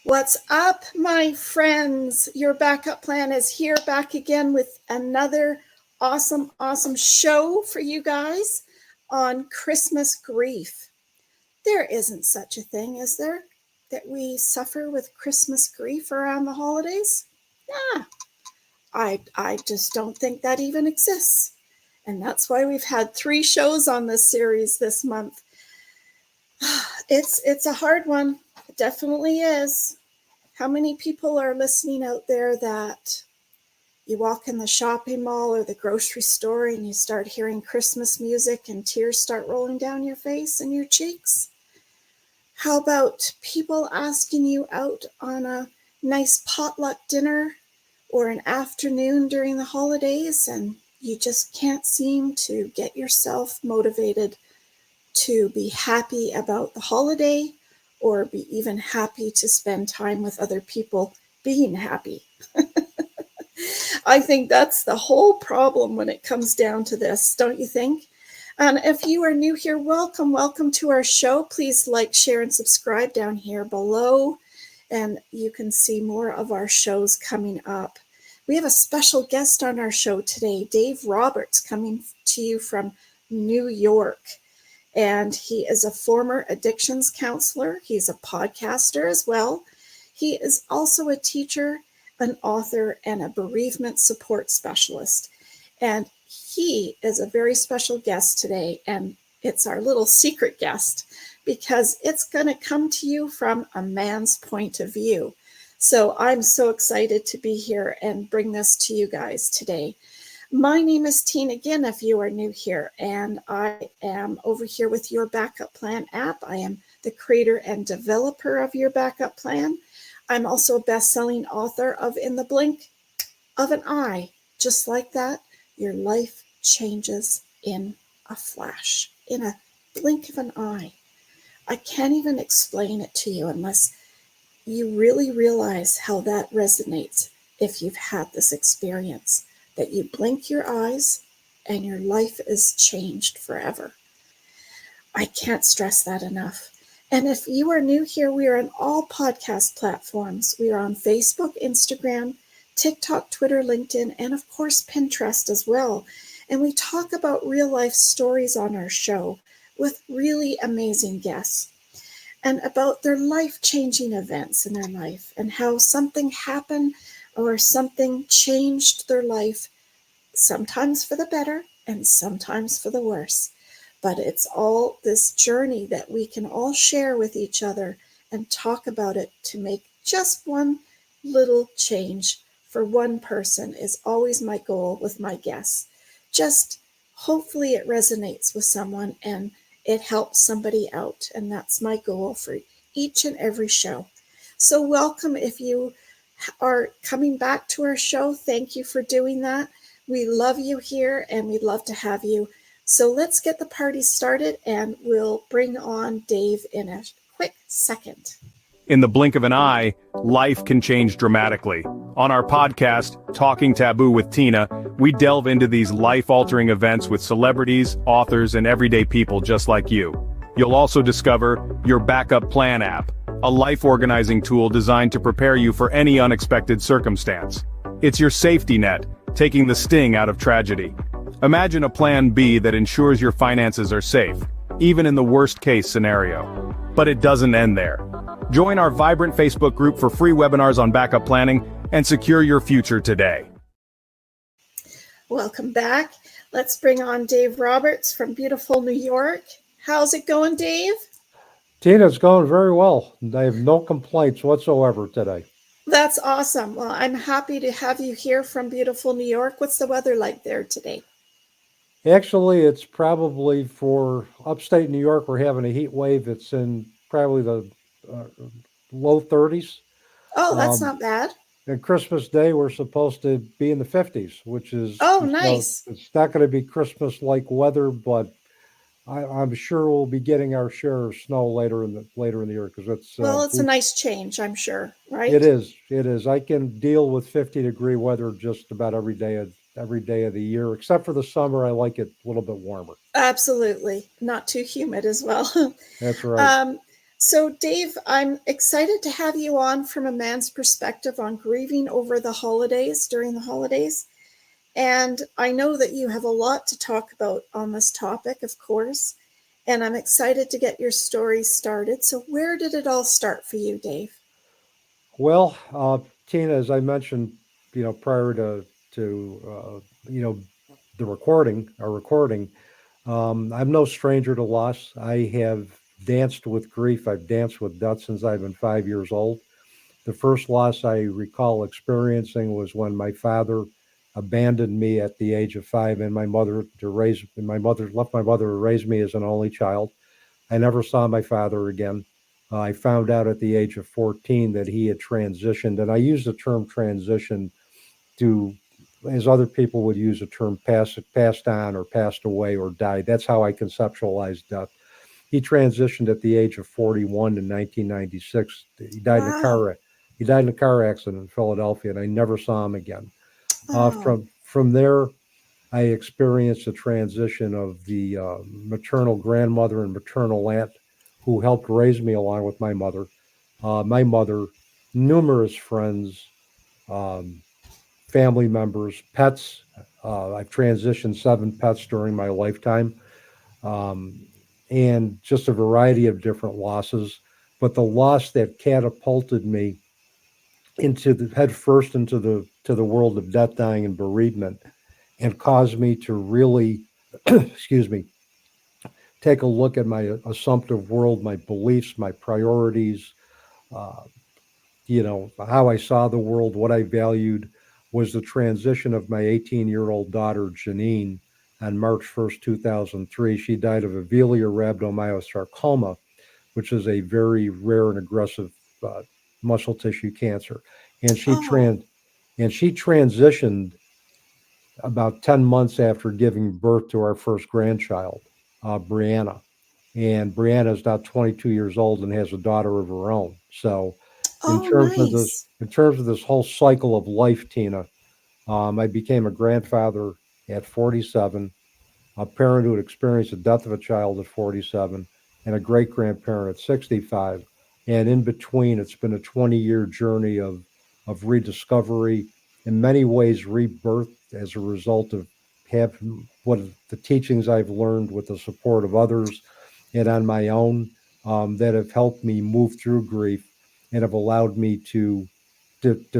What's up, my friends? Your backup plan is here, back again with another awesome show for you guys on Christmas grief. There isn't such a thing, is there, that we suffer with Christmas grief around the holidays? Yeah, I just don't think that even exists. And that's why we've had 3 shows on this series this month. It's a hard one. It definitely is. How many people are listening out there that you walk in the shopping mall or the grocery store and you start hearing Christmas music and tears start rolling down your face and your cheeks? How about people asking you out on a nice potluck dinner or an afternoon during the holidays and you just can't seem to get yourself motivated to be happy about the holiday or be even happy to spend time with other people being happy? I think that's the whole problem when it comes down to this, don't you think? And if you are new here, welcome to our show. Please like, share, and subscribe down here below, and you can see more of our shows coming up. We have a special guest on our show today, Dave Roberts, coming to you from New York. And he is a former addictions counselor. He's a podcaster as well. He is also a teacher, an author, and a bereavement support specialist. And he is a very special guest today. And it's our little secret guest because it's going to come to you from a man's point of view. So I'm so excited to be here and bring this to you guys today. My name is Tina, again, if you are new here, and I am over here with Your Backup Plan app. I am the creator and developer of Your Backup Plan. I'm also a best-selling author of In the Blink of an Eye. Just like that, your life changes in a flash, in a blink of an eye. I can't even explain it to you unless you really realize how that resonates if you've had this experience. That you blink your eyes and your life is changed forever. I can't stress that enough. And if you are new here, we are on all podcast platforms. We are on Facebook, Instagram, TikTok, Twitter, LinkedIn, and of course, Pinterest as well. And we talk about real life stories on our show with really amazing guests and about their life-changing events in their life and how something happened or something changed their life, sometimes for the better and sometimes for the worse. But it's all this journey that we can all share with each other and talk about it to make just one little change for one person is always my goal with my guests. Just hopefully it resonates with someone and it helps somebody out. And that's my goal for each and every show. So welcome if you are coming back to our show. Thank you for doing that. We love you here and we'd love to have you. So let's get the party started and we'll bring on Dave in a quick second. In the blink of an eye, life can change dramatically. On our podcast, Talking Taboo with Tina, we delve into these life-altering events with celebrities, authors, and everyday people just like you. You'll also discover Your Backup Plan app, a life-organizing tool designed to prepare you for any unexpected circumstance. It's your safety net, taking the sting out of tragedy. Imagine a plan B that ensures your finances are safe, even in the worst-case scenario. But it doesn't end there. Join our vibrant Facebook group for free webinars on backup planning and secure your future today. Welcome back. Let's bring on Dave Roberts from beautiful New York. How's it going, Dave? Tina, it's going very well. I have no complaints whatsoever today. That's awesome. Well, I'm happy to have you here from beautiful New York. What's the weather like there today? Actually, it's probably for upstate New York, we're having a heat wave. It's in probably the low 30s. Oh, that's not bad. And Christmas Day, we're supposed to be in the 50s, which is... Oh, nice. It's not going to be Christmas-like weather, but I'm sure we'll be getting our share of snow later in the year because it's... Well, it's a nice change, I'm sure, right? It is. I can deal with 50-degree weather just about every day of the year, except for the summer. I like it a little bit warmer. Absolutely. Not too humid as well. That's right. So, Dave, I'm excited to have you on from a man's perspective on grieving over the holidays, during the holidays. And I know that you have a lot to talk about on this topic, of course. And I'm excited to get your story started. So, where did it all start for you, Dave? Well, Tina, as I mentioned, prior to the recording, I'm no stranger to loss. I have danced with grief. I've danced with death since I've been 5 years old. The first loss I recall experiencing was when my father abandoned me at the age of 5, and my mother left my mother to raise me as an only child. I never saw my father again. I found out at the age of 14 that he had transitioned, and I use the term transition to, as other people would use the term, passed on or passed away or died. That's how I conceptualize death. He transitioned at the age of 41 in 1996. He died in a Wow. car. He died in a car accident in Philadelphia, and I never saw him again. Oh, From there, I experienced a transition of the maternal grandmother and maternal aunt who helped raise me along with my mother. My mother, numerous friends, um, family members, pets. I've transitioned 7 pets during my lifetime, um, and just a variety of different losses. But the loss that catapulted me into the head first into the world of death, dying, and bereavement, and caused me to really, excuse me, take a look at my assumptive world, my beliefs, my priorities, uh, how I saw the world, what I valued, was the transition of my 18-year-old daughter, Janine, on March 1st, 2003. She died of Avelia rhabdomyosarcoma, which is a very rare and aggressive uh, muscle tissue cancer. And she oh, trans and she transitioned about 10 months after giving birth to our first grandchild, Brianna. And Brianna is now 22 years old and has a daughter of her own. So, in oh, terms of this, nice. in terms of this whole cycle of life, Tina, I became a grandfather at 47, a parent who had experienced the death of a child at 47, and a great grandparent at 65. And in between, it's been a 20-year journey of rediscovery, in many ways, rebirth as a result of having what the teachings I've learned with the support of others and on my own, that have helped me move through grief and have allowed me to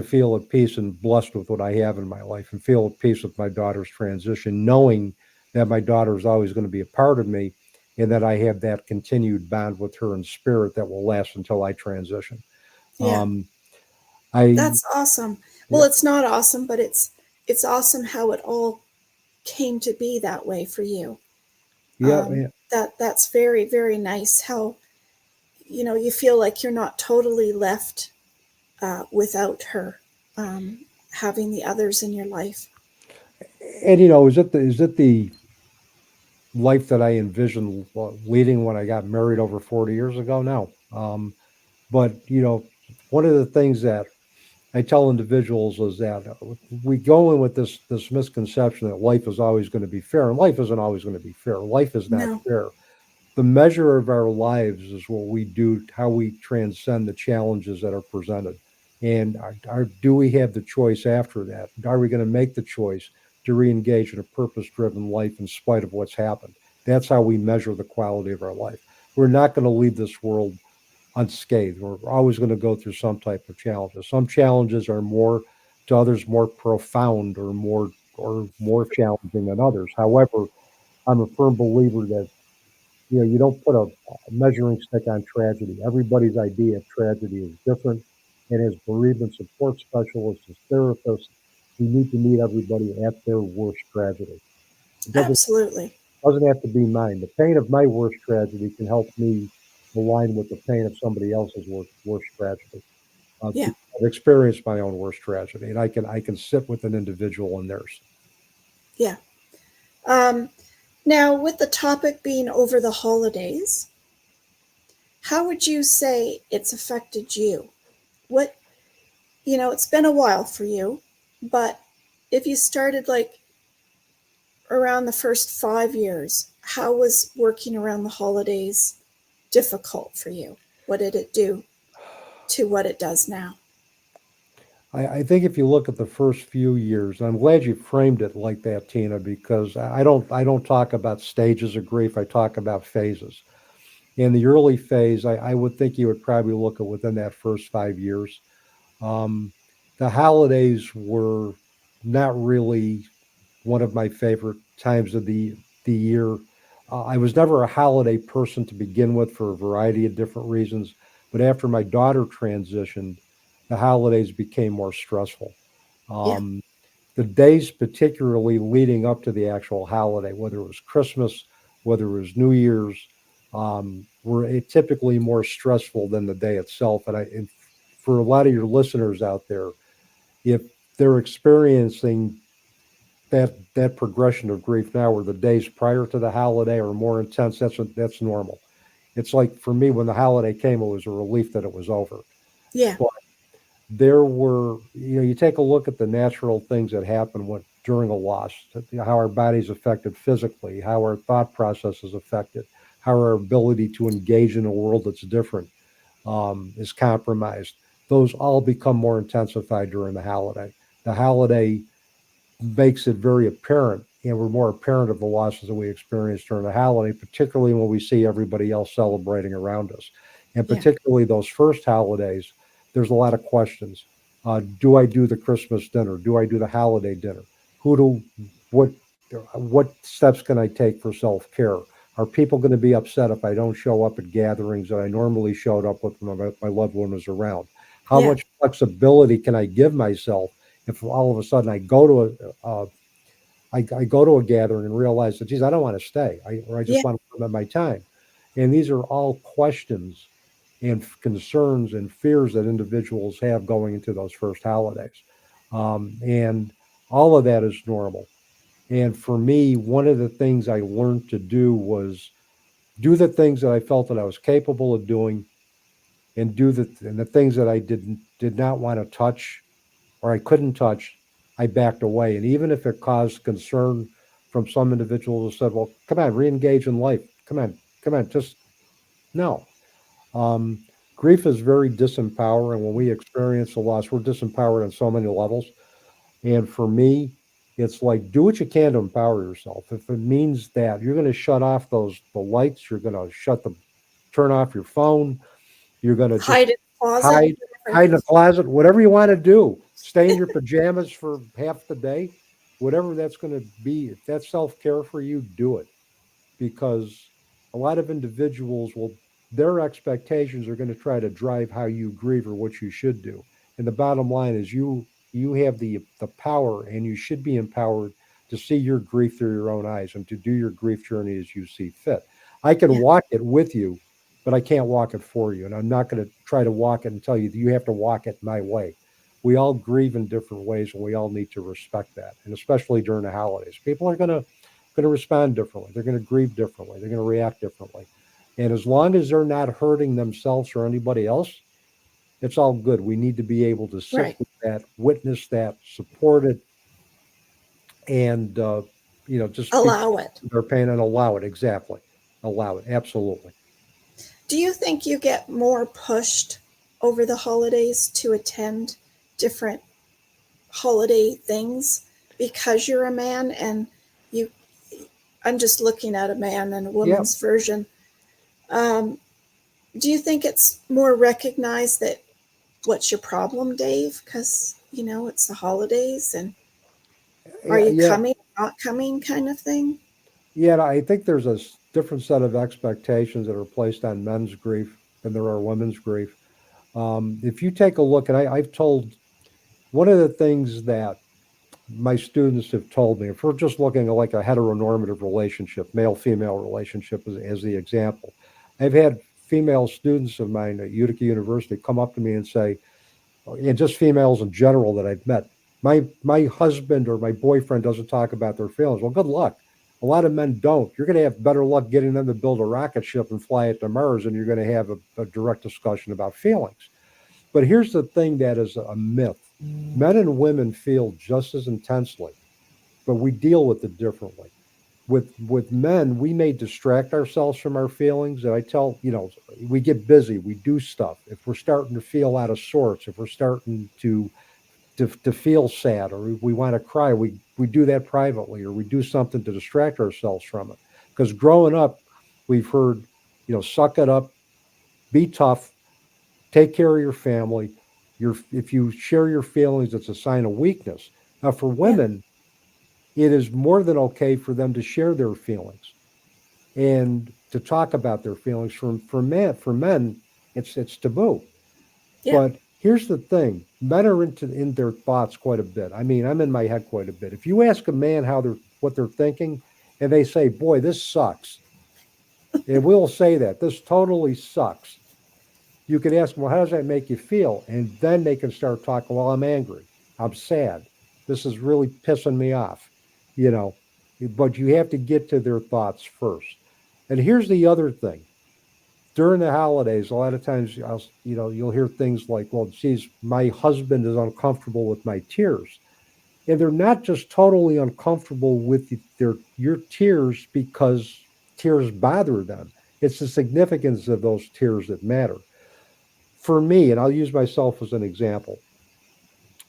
feel at peace and blessed with what I have in my life, and feel at peace with my daughter's transition, knowing that my daughter is always going to be a part of me, and that I have that continued bond with her in spirit that will last until I transition. Yeah, Um, I that's awesome. Well, Yeah, it's not awesome, but it's awesome how it all came to be that way for you. yeah, yeah. That's very, very nice. How you feel like you're not totally left without her, um, having the others in your life. And is it the life that I envisioned leading when I got married over 40 years ago? No. But one of the things that I tell individuals is that we go in with this misconception that life is always going to be fair, and life isn't always going to be fair. Life is not No, fair. The measure of our lives is what we do, how we transcend the challenges that are presented. And do we have the choice after that? Are we going to make the choice to re-engage in a purpose-driven life in spite of what's happened? That's how we measure the quality of our life. We're not going to leave this world unscathed. We're always going to go through some type of challenges. Some challenges are more, to others, more profound or more challenging than others. However, I'm a firm believer that you don't put a measuring stick on tragedy. Everybody's idea of tragedy is different, and as bereavement support specialists, as therapists, we need to meet everybody at their worst tragedy. It absolutely. doesn't have to be mine. The pain of my worst tragedy can help me align with the pain of somebody else's worst tragedy. Yeah, I've experienced my own worst tragedy, and I can sit with an individual in theirs. yeah. Um, Now, with the topic being over the holidays, how would you say it's affected you? What, it's been a while for you, but if you started like around the first 5 years, how was working around the holidays difficult for you? What did it do to what it does now? I think if you look at the first few years, and I'm glad you framed it like that, Tina, because I don't talk about stages of grief. I talk about phases. In the early phase, I would think you would probably look at within that first 5 years. Um, the holidays were not really one of my favorite times of the year. I was never a holiday person to begin with for a variety of different reasons, but after my daughter transitioned, the holidays became more stressful. Yeah, Um, the days, particularly leading up to the actual holiday, whether it was Christmas, whether it was New Year's, were typically more stressful than the day itself. And for a lot of your listeners out there, if they're experiencing that progression of grief now, where the days prior to the holiday are more intense, that's normal. It's like for me, when the holiday came, it was a relief that it was over. yeah, But there were, you take a look at the natural things that happen during a loss, how our body's affected physically, how our thought process is affected, how our ability to engage in a world that's different is compromised. Those all become more intensified during the holiday. The holiday makes it very apparent, and we're more apparent of the losses that we experience during the holiday, particularly when we see everybody else celebrating around us. And yeah, particularly those first holidays, there's a lot of questions. Do I do the Christmas dinner? Do I do the holiday dinner? Who do what what steps can I take for self-care? Are people going to be upset if I don't show up at gatherings that I normally showed up with when my loved one was around? How yeah, much flexibility can I give myself if all of a sudden I go to a gathering and realize that, geez, I don't want to stay, or I yeah, just want to spend my time. And these are all questions and concerns and fears that individuals have going into those first holidays. And all of that is normal. And for me, one of the things I learned to do was do the things that I felt that I was capable of doing, and the things that I did not want to touch or I couldn't touch, I backed away. And even if it caused concern from some individuals who said, well, come on, re-engage in life. Come on, just no. Um, Grief is very disempowering. When we experience a loss, we're disempowered on so many levels. And for me, it's like do what you can to empower yourself. If it means that you're going to shut off the lights, you're going to turn off your phone, you're going to just hide in the closet, hide whatever. hide in a closet, whatever you want to do. Stay in your pajamas for half the day, whatever that's going to be. If that's self-care for you, do it, because a lot of individuals will, their expectations are going to try to drive how you grieve or what you should do. And the bottom line is you have the power, and you should be empowered to see your grief through your own eyes and to do your grief journey as you see fit. I can Yeah, walk it with you, but I can't walk it for you. And I'm not going to try to walk it and tell you that you have to walk it my way. We all grieve in different ways, and we all need to respect that. And especially during the holidays, people are going to respond differently. They're going to grieve differently. They're going to react differently. And as long as they're not hurting themselves or anybody else, it's all good. We need to be able to sit right. with that, witness that, support it, and just be Allow it. their pain and allow it. Exactly, allow it. Absolutely. Do you think you get more pushed over the holidays to attend different holiday things because you're a man and you I'm just looking at a man and a Yeah, woman's version. Um, do you think it's more recognized that what's your problem, Dave? Because, it's the holidays and are yeah, you yeah, coming, not coming kind of thing? yeah. I think there's a different set of expectations that are placed on men's grief than there are women's grief. If you take a look, and I've told one of the things that my students have told me, if we're just looking at like a heteronormative relationship, male female relationship as the example, I've had female students of mine at Utica University come up to me and say, and just females in general that I've met, my husband or my boyfriend doesn't talk about their feelings. Well, good luck. A lot of men don't. You're going to have better luck getting them to build a rocket ship and fly it to Mars than you're going to have a direct discussion about feelings. But here's the thing that is a myth. Men and women feel just as intensely, but we deal with it differently. with men, we may distract ourselves from our feelings. And I tell, we get busy, we do stuff. If we're starting to feel out of sorts, if we're starting to feel sad, or we want to cry, we do that privately, or we do something to distract ourselves from it. Because growing up, we've heard, suck it up, be tough, take care of your family. If you share your feelings, it's a sign of weakness. Now, for Yeah. women, it is more than okay for them to share their feelings and to talk about their feelings. For men, it's taboo. Yeah. But here's the thing: men are in their thoughts quite a bit. I mean, I'm in my head quite a bit. If you ask a man what they're thinking, and they say, "Boy, this sucks," and we'll say that this totally sucks. You could ask them, "Well, how does that make you feel?" And then they can start talking. Well, I'm angry. I'm sad. This is really pissing me off. You know, but you have to get to their thoughts first. And here's the other thing: during the holidays, a lot of times, you'll hear things like, "Well, geez, my husband is uncomfortable with my tears," and they're not just totally uncomfortable with your tears because tears bother them. It's the significance of those tears that matter. For me, and I'll use myself as an example,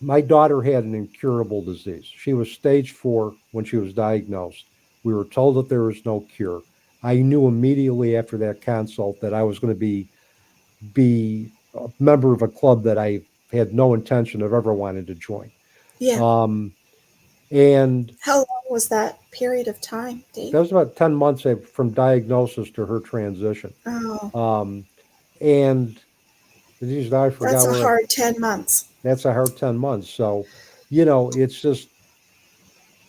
my daughter had an incurable disease. She was stage 4 when she was diagnosed. We were told that there was no cure. I knew immediately after that consult that I was going to be a member of a club that I had no intention of ever wanting to join. Yeah. Um, and How long was that period of time, Dave? that was about 10 months from diagnosis to her transition. Oh, Um, and geez, now I that's forgot a where hard 10 months. that's a hard 10 months. So, it's just,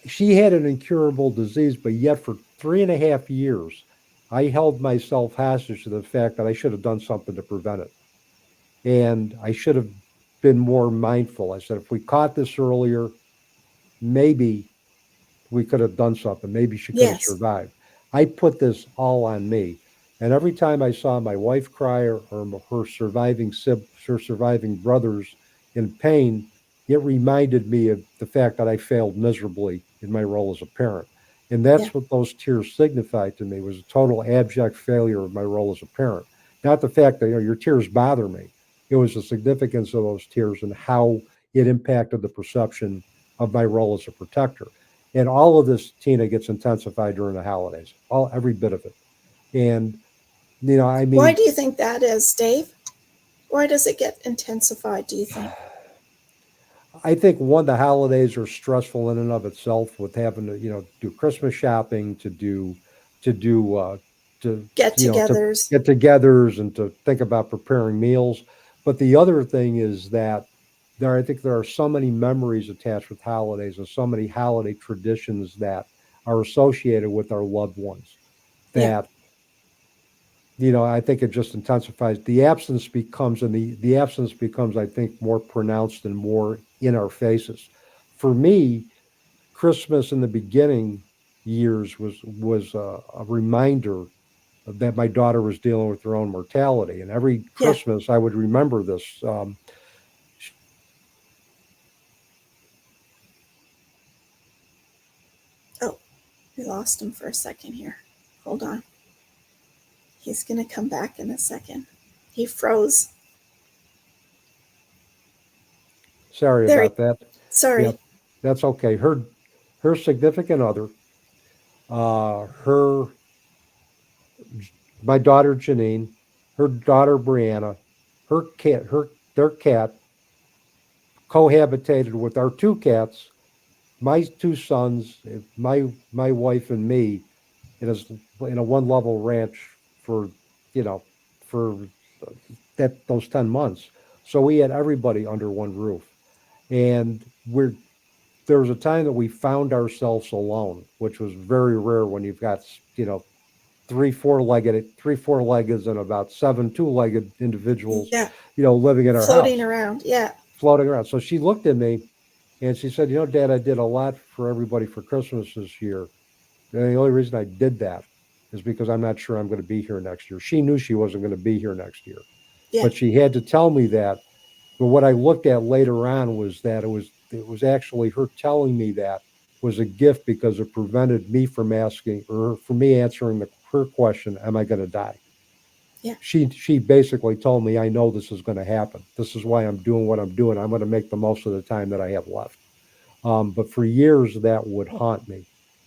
she had an incurable disease, but yet for 3.5 years, I held myself hostage to the fact that I should have done something to prevent it. And I should have been more mindful. I said, if we caught this earlier, maybe we could have done something. Maybe she could have Yes. survived. I put this all on me. And every time I saw my wife cry, or her surviving brothers in pain, it reminded me of the fact that I failed miserably in my role as a parent. And Yeah. that's what those tears signified to me, was a total abject failure of my role as a parent. Not the fact that, your tears bother me. It was the significance of those tears and how it impacted the perception of my role as a protector. And all of this, Tina, gets intensified during the holidays, every bit of it. And, I Why mean, do you think that is, Dave? Why does it get intensified, do you think? I think, one, the holidays are stressful in and of itself, with having to, do Christmas shopping, to do, Get to togethers. get togethers and to think about preparing meals. But the other thing is that I think there are so many memories attached with holidays, and so many holiday traditions that are associated with our loved ones, Yeah. that, I think it just intensifies. The absence becomes, I think, more pronounced and more in our faces. For me, Christmas in the beginning years was a reminder that my daughter was dealing with her own mortality, and every Yeah. Christmas I would remember this. Oh, we lost him for a second here. Hold on. He's going to come back in a second. He froze. Sorry There he about that. Sorry. Yep, that's okay. Her significant other, her my daughter Janine, her daughter Brianna, their cat cohabitated with our 2 cats, my 2 sons, my wife and me, in a one level ranch for you know for those 10 months. So we had everybody under one roof, and there was a time that we found ourselves alone, which was very rare when you've got, three four-leggeds and about 7 two-legged individuals, Yeah. living in our Floating house, around. Yeah. floating around. So she looked at me and she said, Dad, I did a lot for everybody for Christmas this year. And the only reason I did that is because I'm not sure I'm going to be here next year. She knew she wasn't going to be here next year, Yeah. but she had to tell me that. But what I looked at later on was that it was actually her telling me that was a gift because it prevented me from asking, or for me answering her question, am I going to die? Yeah. She basically told me, I know this is going to happen. This is why I'm doing what I'm doing. I'm going to make the most of the time that I have left. But for years that would haunt me,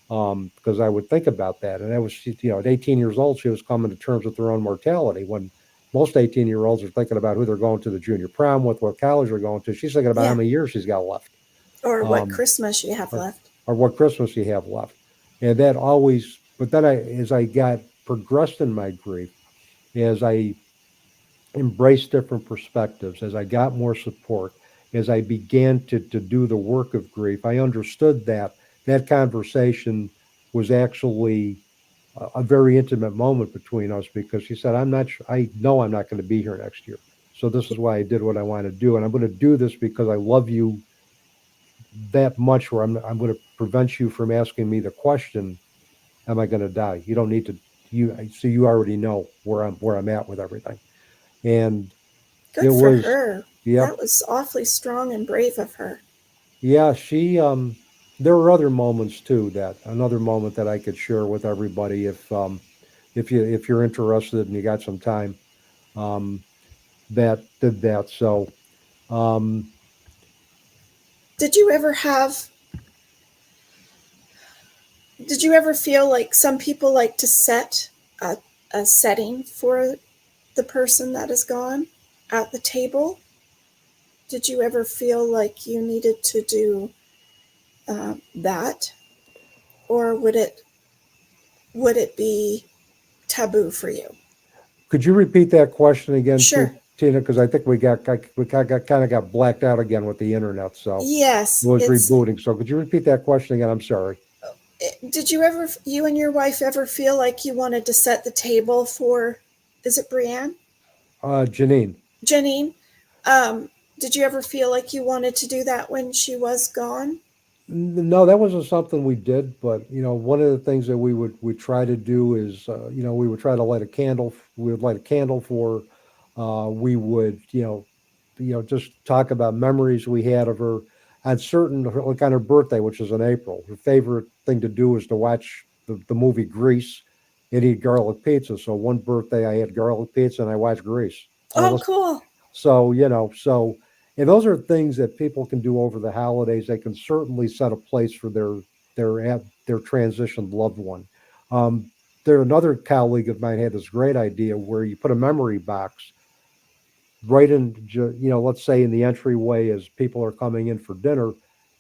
because I would think about that. And I was, at 18 years old, she was coming to terms with her own mortality, when most 18-year-olds are thinking about who they're going to the junior prom with, what college they're going to. She's thinking about how many years she's got left. Or what Christmas you have or, left. or what Christmas you have left. And that always, but then as I got progressed in my grief, as I embraced different perspectives, as I got more support, as I began to do the work of grief, I understood that that conversation was actually a very intimate moment between us, because she said, I know I'm not going to be here next year. So this is why I did what I want to do. And I'm going to do this because I love you that much, where I'm going to prevent you from asking me the question, am I going to die? You don't need to, you already know where I'm at with everything. And it Good for was, her. yep. That was awfully strong and brave of her. Yeah, there were other moments too, another moment that I could share with everybody, if you're interested and you got some time, um, that did that. So, um, Did you ever have did you ever feel like some people like to set a, a setting for the person that is gone at the table? Did you ever feel like you needed to do that, or would it be taboo for you? could you repeat that question again, Sure. Tina? Because I think we kind of got blacked out again with the internet, so it Yes, was it's. rebooting. So could you repeat that question again? I'm sorry. Did you and your wife ever feel like you wanted to set the table for? Is it Brienne? Janine. Janine? Um, did you ever feel like you wanted to do that when she was gone? No, that wasn't something we did, but one of the things that we try to do is, we would try to light a candle. We would light a candle for. We would, just talk about memories we had of her on certain, like on her birthday, which is in April. Her favorite thing to do is to watch the movie Grease and eat garlic pizza. So one birthday I had garlic pizza and I watched Grease. Oh, cool. So, and those are things that people can do over the holidays. They can certainly set a place for their transitioned loved one. Um, another colleague of mine had this great idea where you put a memory box right in, let's say in the entryway as people are coming in for dinner,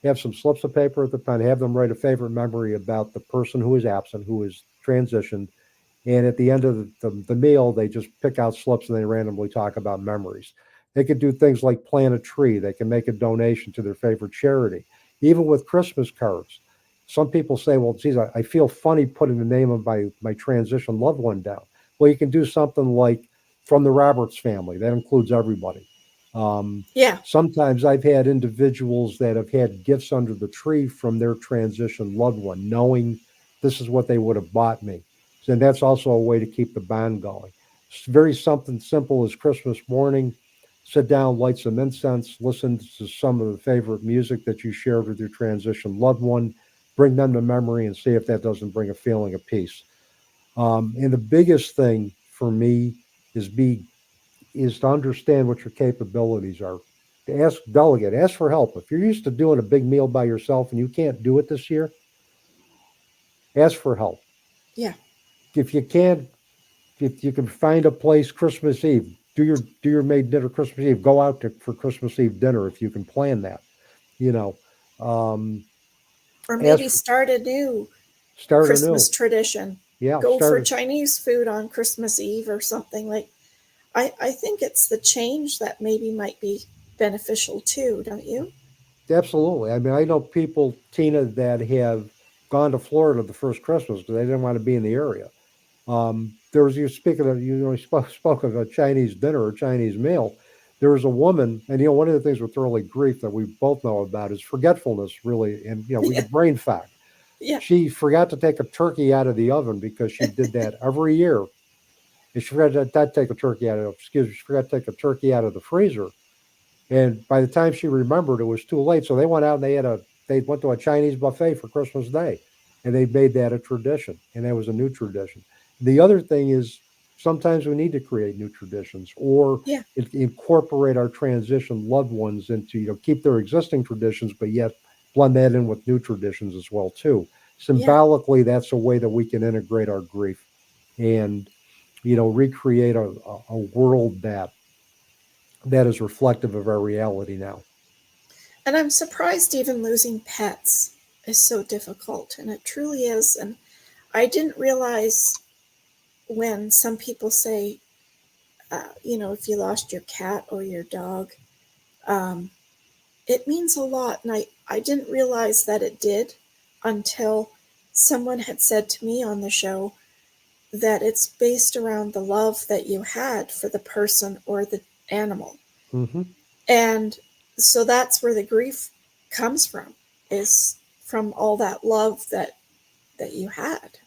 have some slips of paper at the pen, have them write a favorite memory about the person who is absent, who is transitioned, and at the end of the meal, they just pick out slips and they randomly talk about memories. They could do things like plant a tree. They can make a donation to their favorite charity. Even with Christmas cards, some people say, well, geez, I feel funny putting the name of my transition loved one down. Well, you can do something like from the Roberts family. That includes everybody. Yeah. Sometimes I've had individuals that have had gifts under the tree from their transition loved one, knowing this is what they would have bought me. And that's also a way to keep the bond going. It's very something simple as Christmas morning. Sit down, light some incense, listen to some of the favorite music that you shared with your transition loved one, bring them to memory and see if that doesn't bring a feeling of peace. And the biggest thing for me is to understand what your capabilities are. Delegate, ask for help. If you're used to doing a big meal by yourself and you can't do it this year, ask for help. Yeah. If you can't, if you can find a place Christmas Eve, do your maid dinner Christmas Eve. Go out for Christmas Eve dinner if you can plan that. You know, um, Or ask maybe start a new start anew. Christmas tradition. Yeah, Go for start. Chinese food on Christmas Eve or something like. I think it's the change that maybe might be beneficial too, don't you? Absolutely. I mean, I know people, Tina, that have gone to Florida the first Christmas because they didn't want to be in the area. There was, you speaking of, spoke of a Chinese dinner or Chinese meal. There was a woman, and one of the things with early grief that we both know about is forgetfulness, really, and we Yeah. get brain fog. Yeah. She forgot to take a turkey out of the oven because she did that every year. And she forgot to take a turkey out of, excuse me, she forgot to take a turkey out of the freezer. And by the time she remembered, it was too late. So they went out and they had a they went to a Chinese buffet for Christmas Day, and they made that a tradition, and that was a new tradition. The other thing is sometimes we need to create new traditions or Yeah. incorporate our transition loved ones into, keep their existing traditions, but yet blend that in with new traditions as well too. Yeah. Symbolically, that's a way that we can integrate our grief and recreate a world that is reflective of our reality now. And I'm surprised even losing pets is so difficult, and it truly is. And I didn't realize when some people say, if you lost your cat or your dog, um, it means a lot. And I didn't realize that it did until someone had said to me on the show that it's based around the love that you had for the person or the animal. Mm-hmm. And so that's where the grief comes from, is from all that love that you had.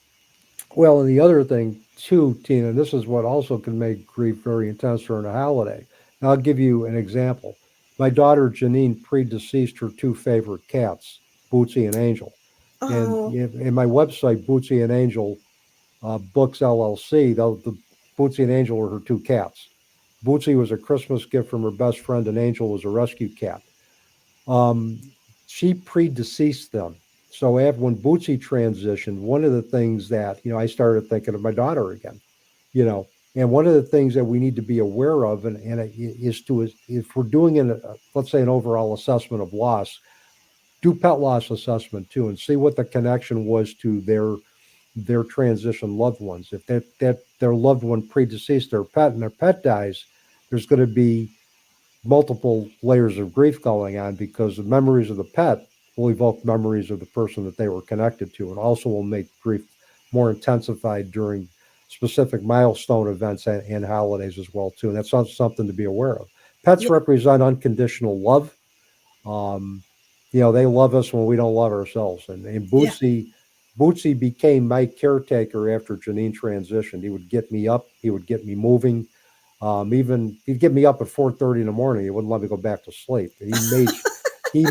Well, and the other thing too, Tina, this is what also can make grief very intense during a holiday. And I'll give you an example. My daughter Janine predeceased her two favorite cats, Bootsy and Angel. And Oh, in my website, Bootsy and Angel Books LLC, the Bootsy and Angel are her two cats. Bootsy was a Christmas gift from her best friend, and Angel was a rescue cat. Um, she predeceased them. So after, when Bootsy transitioned, one of the things that, I started thinking of my daughter again, you know, and one of the things that we need to be aware of and is to, if we're doing let's say an overall assessment of loss, do pet loss assessment too, and see what the connection was to their transition loved ones. If that their loved one predeceased their pet and their pet dies, there's going to be multiple layers of grief going on because the memories of the pet will evoke memories of the person that they were connected to, and also will make grief more intensified during specific milestone events and holidays as well too. And that's something to be aware of. Pets yeah, represent unconditional love. um, they love us when we don't love ourselves. And yeah. Bootsy became my caretaker after Janine transitioned. He would get me up, he would get me moving. Even he'd get me up at 4:30 in the morning. He wouldn't let me go back to sleep. He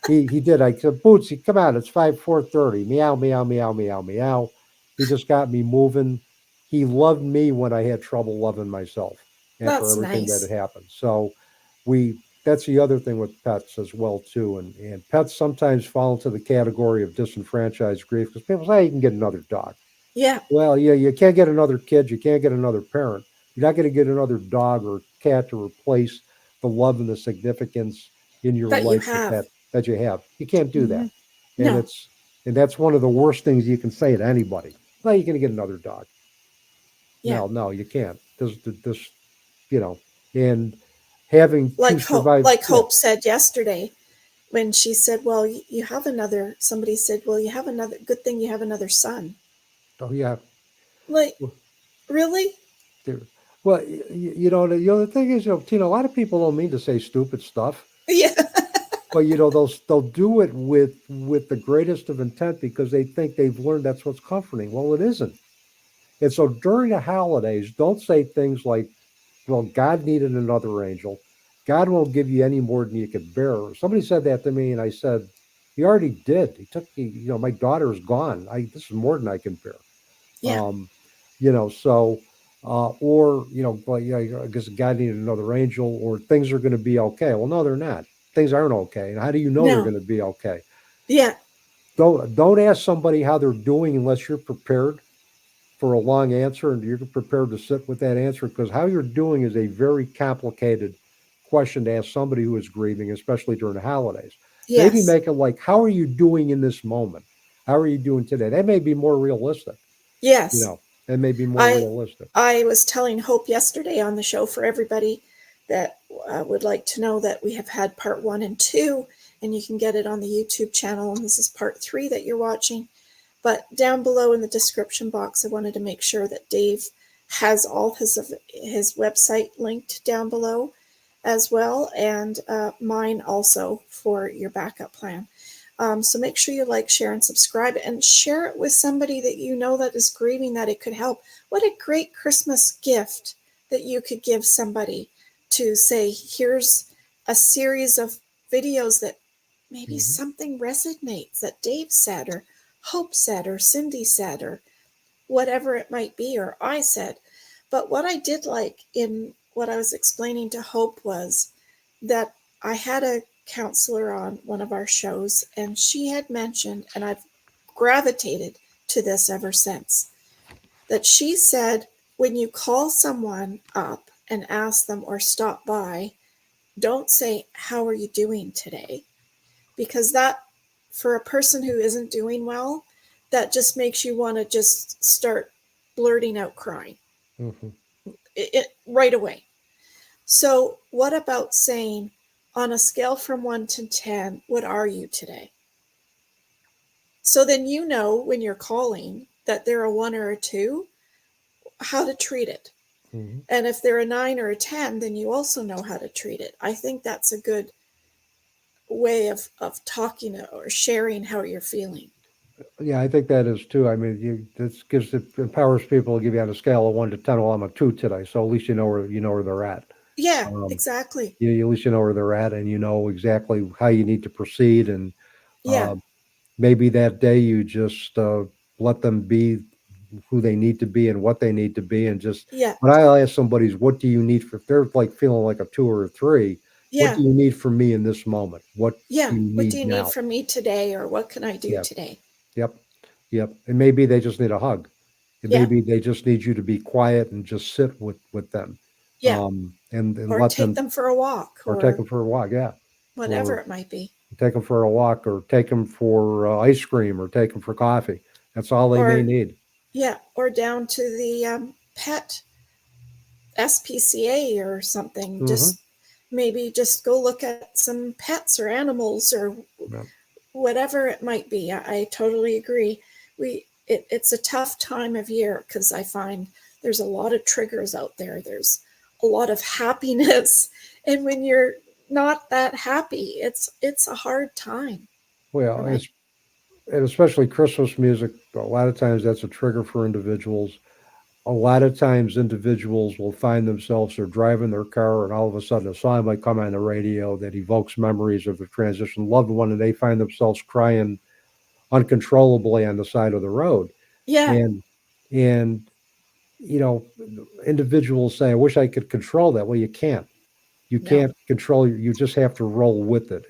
he did. I said, Bootsy, come on, it's 4:30. Meow, meow, meow, meow, meow. He just got me moving. He loved me when I had trouble loving myself after That's everything that nice. had happened. So that's the other thing with pets as well too. And pets sometimes fall into the category of disenfranchised grief because people say, hey, you can get another dog. Yeah, Well, yeah, you can't get another kid, you can't get another parent. You're not going to get another dog or cat to replace the love and the significance in your that you life have. that you have. You can't do Hmm. that. And No, it's and that's one of the worst things you can say to anybody. Well, you're going to get another dog. yeah. No, you can't. This, you know, and having to survive. Like Yeah. Hope said yesterday when she said, "Well, you have another." Somebody said, "Well, you have another. Good thing you have another son." Oh, yeah. Like, really? There. Well, the thing is, Tina, a lot of people don't mean to say stupid stuff, Yeah, but they'll do it with the greatest of intent because they think they've learned that's what's comforting. Well, it isn't. And so during the holidays, don't say things like, "Well, God needed another angel. God won't give you any more than you can bear." Somebody said that to me, and I said, "He already did. He took me. My daughter's gone. This is more than I can bear." yeah, Um, so, or, but yeah, I guess God needed another angel, or things are going to be okay. Well, no, they're not. Things aren't okay. And how do you know they're no, going to be okay? yeah, Don't ask somebody how they're doing unless you're prepared for a long answer and you're prepared to sit with that answer, because how you're doing is a very complicated question to ask somebody who is grieving, especially during the holidays. Maybe yes, make it like, how are you doing in this moment? How are you doing today? That may be more realistic, you yes. know, that may be more I realistic. I was telling Hope yesterday on the show for everybody that would like to know that we have had part 1 and 2, and you can get it on the YouTube channel. And this is part 3 that you're watching. But down below in the description box, I wanted to make sure that Dave has all his website linked down below as well, and mine also for your backup plan. So make sure you like, share, and subscribe, and share it with somebody that you know that is grieving, that it could help. What a great Christmas gift that you could give somebody, to say, here's a series of videos maybe something resonates that Dave said, or Hope said, or Cindy said, or whatever it might be, or I said. But what I did like in what I was explaining to Hope was that I had a counselor on one of our shows, and she had mentioned, and I've gravitated to this ever since, that she said, when you call someone up and ask them or stop by, don't say, "How are you doing today?" Because that, for a person who isn't doing well, that just makes you want to just start blurting out crying right away. So, what about saying, on a scale from 1 to 10, what are you today? So then you know when you're calling that they're a 1 or a 2, how to treat it. And if they're a 9 or a 10, then you also know how to treat it. I think that's a good way of talking or sharing how you're feeling. Yeah, I think that is too. I mean, this empowers people to give you on a scale of 1 to 10. Well, I'm a 2 today, so at least you know where they're at. Yeah, exactly. At least you know where they're at, and you know exactly how you need to proceed. And Yeah, maybe that day you just let them be who they need to be and what they need to be, and just yeah, when I ask somebody, what do you need if they're like feeling like a 2 or a 3, what yeah, do you need from me in this moment? What yeah. do you What do need you need now? from me today, or what can I do Yeah. today? Yep. Yep. And maybe they just need a hug. And Yeah, maybe they just need you to be quiet and just sit with them. yeah. And Or let take them, them for a walk, or take or them for a walk. Yeah. whatever Or it might be. take them for a walk, or take them for ice cream, or take them for coffee. That's all they may Or, need. yeah, or down to the pet SPCA or something. Mm-hmm. Just maybe just go look at some pets or animals or Yeah. whatever it might be. I totally agree. It's a tough time of year because I find there's a lot of triggers out there. There's a lot of happiness, and when you're not that happy, it's a hard time. Well, And I and especially Christmas music, a lot of times that's a trigger for individuals. A lot of times individuals will find themselves, they're driving their car, and all of a sudden a song might come on the radio that evokes memories of a transition loved one, and they find themselves crying uncontrollably on the side of the road. yeah, And and you know, individuals say, I wish I could control that. Well, you can't. You no, can't control, you just have to roll with it.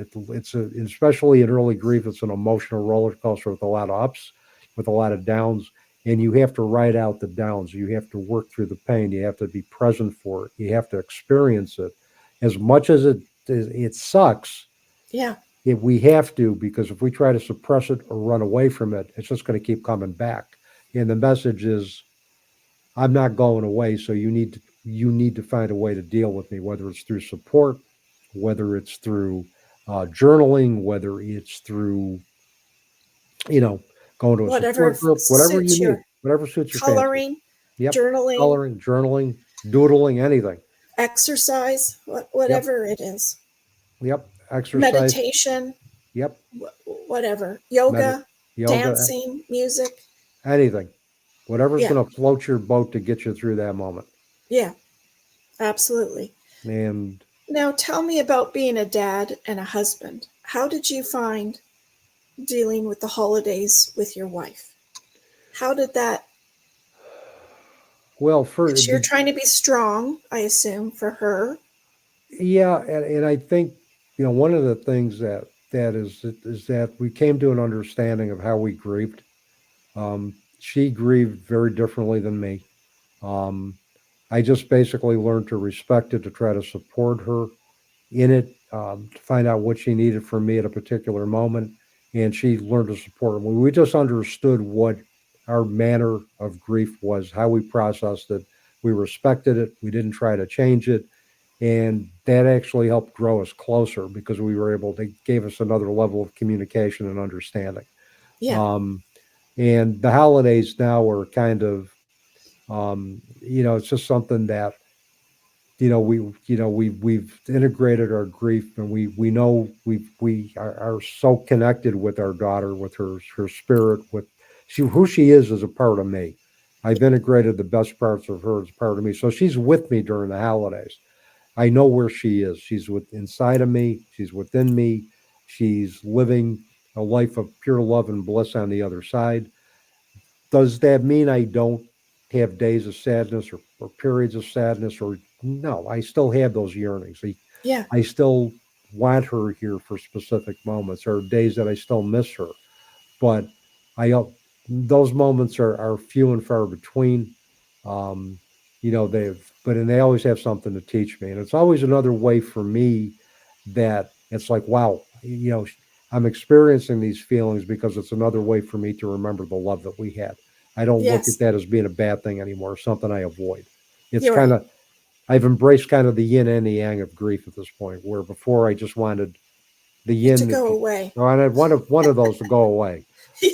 Especially in early grief, it's an emotional roller coaster with a lot of ups, with a lot of downs, and you have to ride out the downs. You have to work through the pain. You have to be present for it. You have to experience it. As much as it sucks, yeah, if we have to, because if we try to suppress it or run away from it, it's just going to keep coming back. And the message is, I'm not going away, so you need to find a way to deal with me, whether it's through support, whether it's through journaling, whether it's through you know going to a whatever support group, whatever you suits need, your whatever suits your fancy. coloring, Yep, journaling, coloring, journaling, doodling, anything. exercise, Yep, whatever it is, yep. Exercise. meditation, Yep, whatever, med, yoga, yoga, dancing, music. anything. Whatever's Yeah, going to float your boat to get you through that moment. yeah, absolutely. And Now tell me about being a dad and a husband. How did you find dealing with the holidays with your wife? How did that? well, for Because you're trying to be strong, I assume, for her. yeah, and I think one of the things that is that we came to an understanding of how we grieved. She grieved very differently than me. Um, I just basically learned to respect it, to try to support her in it, to find out what she needed from me at a particular moment, and she learned to support me. We just understood what our manner of grief was, how we processed it. We respected it. We didn't try to change it, and that actually helped grow us closer because we were able to gave us another level of communication and understanding. Yeah. Um, and the holidays now are kind of, it's just something that we've integrated our grief, and we know we are so connected with our daughter, with her spirit, with who she is as a part of me. I've integrated the best parts of her as part of me, so she's with me during the holidays. I know where she is. She's inside of me. She's within me. She's living a life of pure love and bliss on the other side. Does that mean I don't have days of sadness or periods of sadness? Or no, I still have those yearnings. Yeah. I still want her here for specific moments. There are days that I still miss her, but I those moments are few and far between. Um, and they always have something to teach me, and it's always another way for me that it's like, wow, I'm experiencing these feelings because it's another way for me to remember the love that we had. I don't look at Yes. that as being a bad thing anymore, something I avoid. It's You're kind right. of I've embraced kind of the yin and the yang of grief at this point, where before I just wanted the It to yin, go away. I wanted one of those to go away,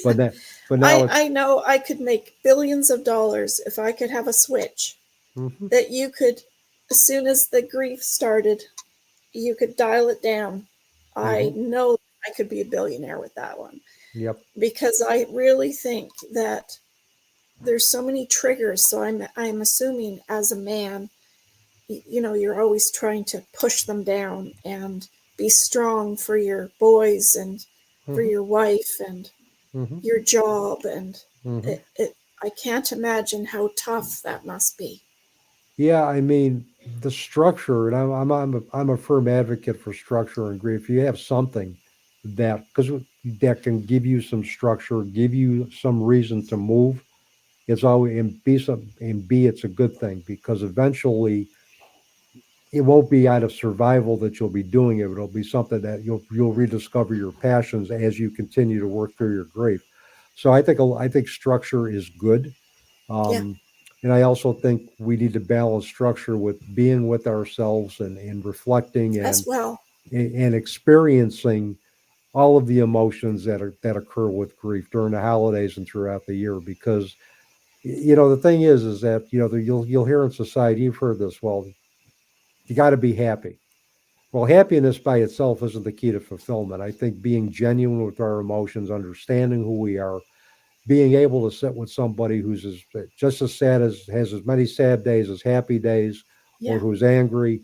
but Yeah. that but now it's I know I could make billions of dollars if I could have a switch mhm, that you could, as soon as the grief started, you could dial it down. I mhm, know I could be a billionaire with that one, yep, because I really think that there's so many triggers. So I'm assuming as a man, you're always trying to push them down and be strong for your boys and for mhm, your wife and mhm, your job, and mhm. it I can't imagine how tough that must be. Yeah, I mean the structure, and I'm a firm advocate for structure and grief. You have something that can give you some structure, give you some reason to move. It's always and B, it's a good thing because eventually it won't be out of survival that you'll be doing it. It'll be something that you'll rediscover your passions as you continue to work through your grief. So I think structure is good. Yeah, Um, and I also think we need to balance structure with being with ourselves and reflecting as well. and experiencing all of the emotions that occur with grief during the holidays and throughout the year. Because the thing is that you'll hear in society, you've heard this. Well, you got to be happy. Well, happiness by itself isn't the key to fulfillment. I think being genuine with our emotions, understanding who we are, being able to sit with somebody who's just as sad as has as many sad days as happy days, or Yeah, who's angry.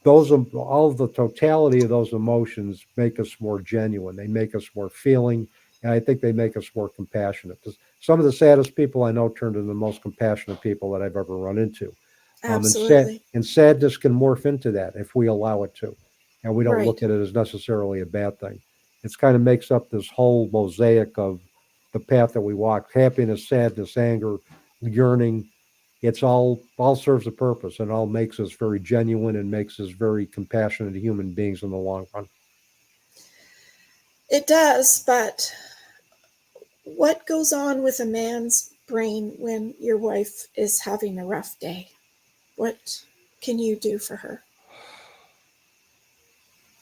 All of the totality of those emotions make us more genuine. They make us more feeling, and I think they make us more compassionate. 'Cause some of the saddest people I know turned into the most compassionate people that I've ever run into. absolutely. And sadness can morph into that if we allow it to, and we don't Right. look at it as necessarily a bad thing. It's kind of makes up this whole mosaic of the path that we walk: happiness, sadness, anger, yearning. It's all serves a purpose, and all makes us very genuine and makes us very compassionate human beings in the long run. It does, but what goes on with a man's brain when your wife is having a rough day? What can you do for her?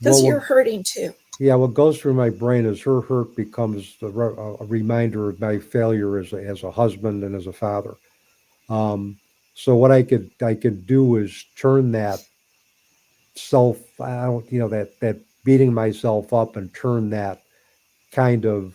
Well, Because you're hurting too. yeah, what goes through my brain is her hurt becomes a reminder of my failure as a husband and as a father. Um, so what I could do is turn that self, I don't, that beating myself up, and turn that kind of,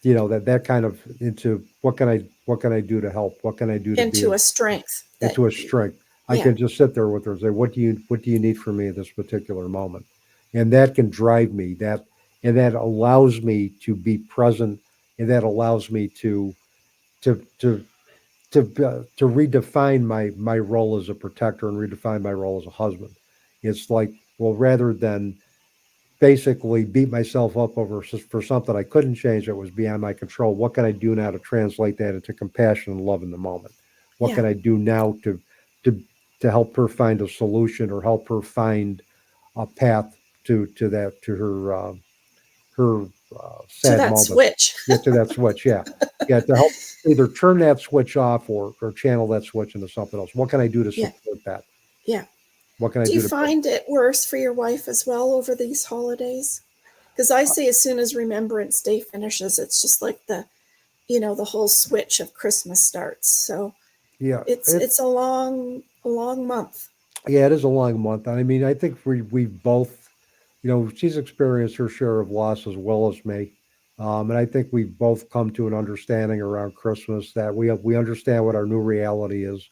that kind of into what can I do to help? What can I do to be Into a strength that, into a strength? I yeah, can just sit there with her and say, what do you need from me at this particular moment? And that can drive me. And that allows me to be present, and that allows me to to to redefine my role as a protector and redefine my role as a husband. It's like, well, rather than basically beat myself up over for something I couldn't change that was beyond my control, what can I do now to translate that into compassion and love in the moment? What yeah. can I do now to to help her find a solution, or help her find a path to her To sad that moment? switch. Yeah, to that switch. Yeah, yeah, to help either turn that switch off, or channel that switch into something else. What can I do to Yeah, support that? yeah. What can I Do you do to? find it worse for your wife as well over these holidays? Because I say as soon as Remembrance Day finishes, it's just like the whole switch of Christmas starts. So Yeah, it's a long month. yeah, it is a long month. I mean, I think we both, she's experienced her share of loss as well as me, and I think we've both come to an understanding around Christmas that we understand what our new reality is,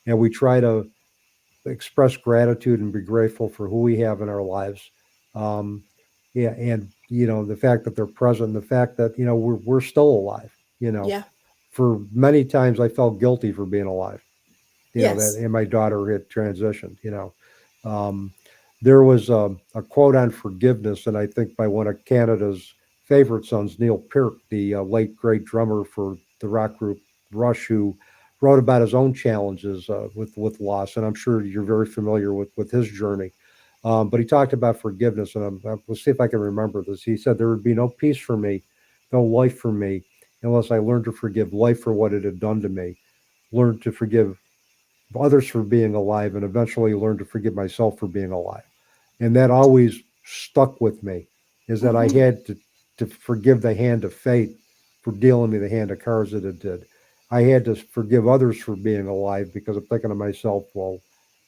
and we try to express gratitude and be grateful for who we have in our lives. Um, Yeah, and the fact that they're present, the fact that we're still alive. Yeah. For many times I felt guilty for being alive. That Yes. and my daughter had transitioned. Um, there was a quote on forgiveness, and I think by one of Canada's favorite sons, Neil Peart, the late great drummer for the rock group Rush, who wrote about his own challenges with loss, and I'm sure you're very familiar with his journey. But he talked about forgiveness, and we'll see if I can remember this. He said there would be no peace for me, no life for me, unless I learned to forgive life for what it had done to me, learned to forgive others for being alive, and eventually learned to forgive myself for being alive. And that always stuck with me, is that I Hmm. had to forgive the hand of fate for dealing me the hand of cards that it did. I had to forgive others for being alive, because I'm thinking to myself, well,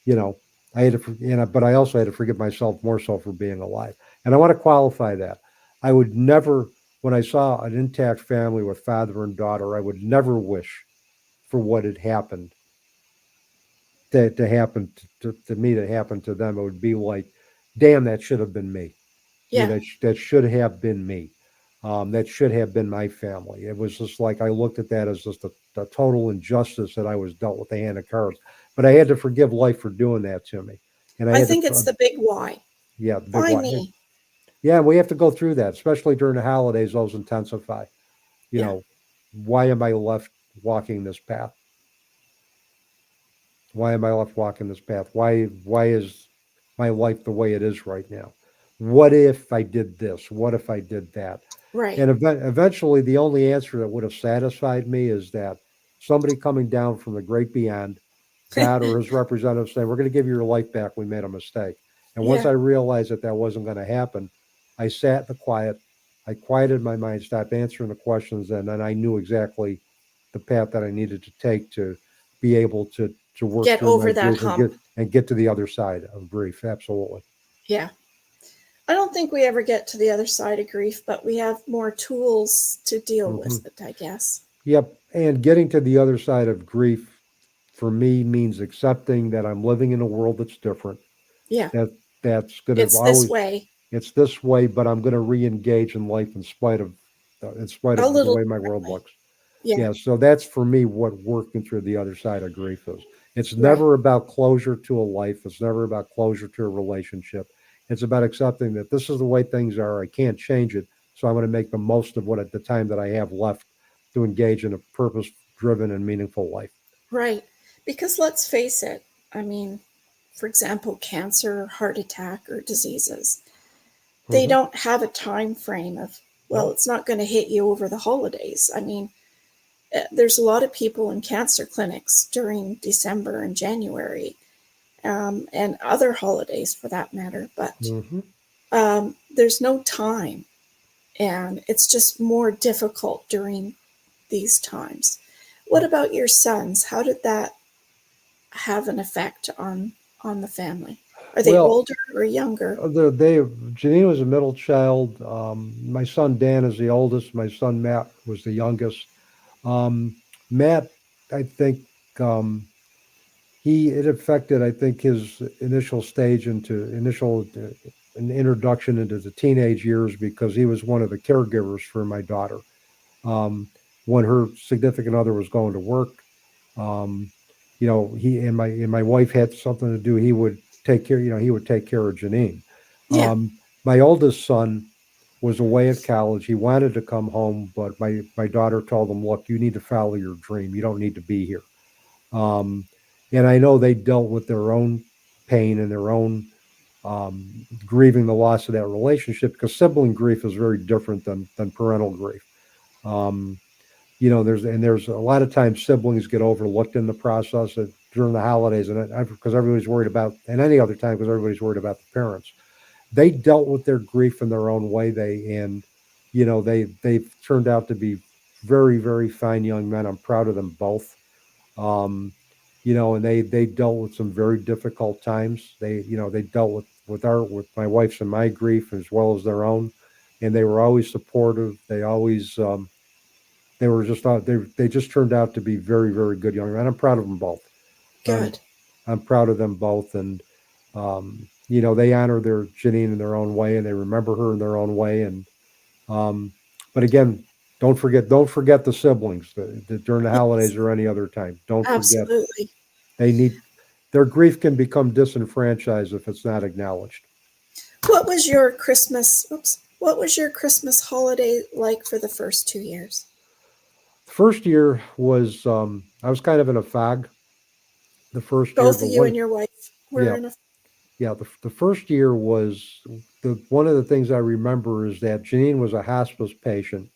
you know, I had to, but I also had to forgive myself more so for being alive. And I want to qualify that. I would never, when I saw an intact family with father and daughter, I would never wish for what had happened to happen to me, to happen to them. It would be like, damn, that should have been me. Yeah. That should have been me. That should have been my family. It was just like, I looked at that as just a total injustice that I was dealt with a hand of cards. But I had to forgive life for doing that to me, and I I had to, think it's the big why. yeah, the big Why one. me? Yeah, we have to go through that, especially during the holidays. Those intensify. You Yeah. know, why am I left walking this path? Why am I left walking this path? Why is my life the way it is right now? What if I did this? What if I did that? Right. And eventually, the only answer that would have satisfied me is that somebody coming down from the great beyond, God or his representative, saying, "We're going to give you your life back. We made a mistake." And once Yeah. I realized that that wasn't going to happen, I sat in the quiet. I quieted my mind, stopped answering the questions, and then I knew exactly the path that I needed to take to be able to work Get through my over that grief hump. and get to the other side of grief. Absolutely. Yeah. I don't think we ever get to the other side of grief, but we have more tools to deal Hmm. with it, I guess. Yep. And getting to the other side of grief for me means accepting that I'm living in a world that's different. Yeah. That that's going to It's this always, way, it's this way, but I'm going to re-engage in life in spite a of the little way my world differently. looks. Yeah. Yeah, so that's for me what working through the other side of grief is. It's Right. never about closure to a life. It's never about closure to a relationship. It's about accepting that this is the way things are. I can't change it. So I'm going to make the most of what at the time that I have left to engage in a purpose driven and meaningful life. Right. Because let's face it, I mean, for example, cancer, heart attack, or diseases, they Hmm. don't have a time frame of, well, No. it's not going to hit you over the holidays. I mean, there's a lot of people in cancer clinics during December and January, and other holidays for that matter, but Hmm. there's no time, and it's just more difficult during these times. What about your sons? How did that have an effect on the family? Are they Well, older or younger? Janine was a middle child. My son Dan is the oldest. My son Matt was the youngest. Um, Matt, I think, um, it affected, I think, his initial stage into initial an introduction into the teenage years, because he was one of the caregivers for my daughter. When her significant other was going to work, um, he and my wife had something to do. He would take care. He would take care of Janine. Yeah. My oldest son was away at college. He wanted to come home, but my daughter told him, "Look, you need to follow your dream. You don't need to be here." Um, and I know they dealt with their own pain and their own grieving the loss of that relationship, because sibling grief is very different than parental grief. Um, there's a lot of times siblings get overlooked in the process during the holidays, and because everybody's worried about, and any other time because everybody's worried about the parents. They dealt with their grief in their own way. They've turned out to be very, very fine young men. I'm proud of them both. And they dealt with some very difficult times. They dealt with my wife's and my grief as well as their own, and they were always supportive. They were just they just turned out to be very, very good young men. I'm proud of them both. I'm Good. I'm proud of them both, and um, they honor their Janine in their own way, and they remember her in their own way. And um, but again, don't forget the siblings during the Yes, holidays or any other time. Don't forget absolutely. they need their grief can become disenfranchised if it's not acknowledged. What was your Christmas? Oops. What was your Christmas holiday like for the first 2 years? The first year was I was kind of in a fog the first year, Both but of you one and your wife were yeah, in a. yeah, the first year was the one of the things I remember is that Janine was a hospice patient,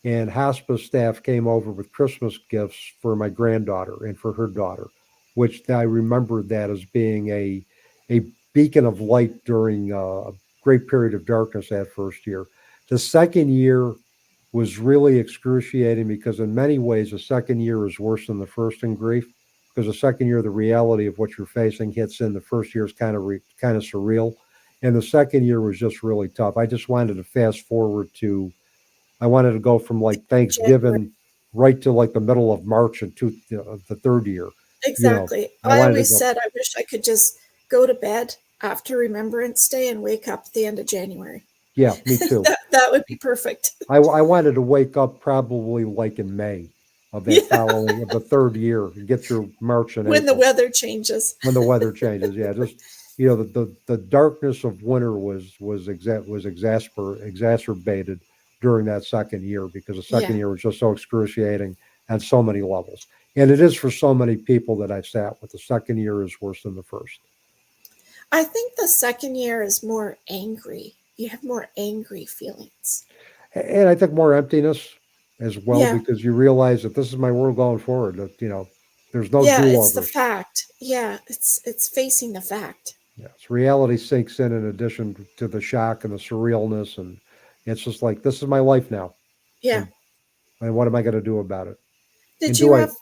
and hospice staff came over with Christmas gifts for my granddaughter and for her daughter, which I remembered that as being a beacon of light during a great period of darkness that first year. The second year was really excruciating because in many ways the second year is worse than the first in grief because the second year the reality of what you're facing hits in. The first year is kind of surreal, and the second year was just really tough. I just wanted to fast forward to I wanted to go from like January. Thanksgiving right to like the middle of March of the third year. You know, Exactly. I I wanted to always go. said I wish I could just go to bed after Remembrance Day and wake up at the end of January. Yeah, me too. That would be perfect. I wanted to wake up probably like in May of that Yeah, following of the third year and get through March and when the April weather changes. when the weather changes. Yeah, just the darkness of winter exacerbated during that second year because the second Yeah. year was just so excruciating on so many levels. And it is for so many people that I've sat with. The second year is worse than the first. I think the second year is more angry. You have more angry feelings. And I think more emptiness as well Yeah. because you realize that this is my world going forward. That there's no Yeah, do it's the overs. fact. Yeah, it's facing the fact. Yes, reality sinks in addition to the shock and the surrealness, and it's just like this is my life now, Yeah. and what am I going to do about it? And Did you do I? have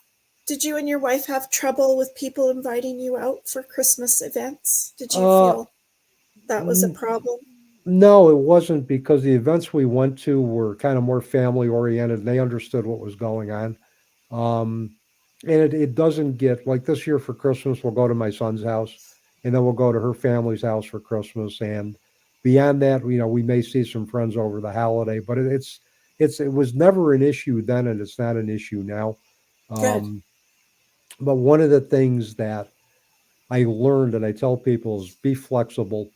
did you and your wife have trouble with people inviting you out for Christmas events? Did you Uh, feel that was a n- problem? no, it wasn't because the events we went to were kind of more family oriented, and they understood what was going on. Um, and it doesn't get like this year for Christmas, we'll go to my son's house and then we'll go to her family's house for Christmas. And beyond that, we may see some friends over the holiday, but it was never an issue then and it's not an issue now. Good. Um, but one of the things that I learned and I tell people is be flexible.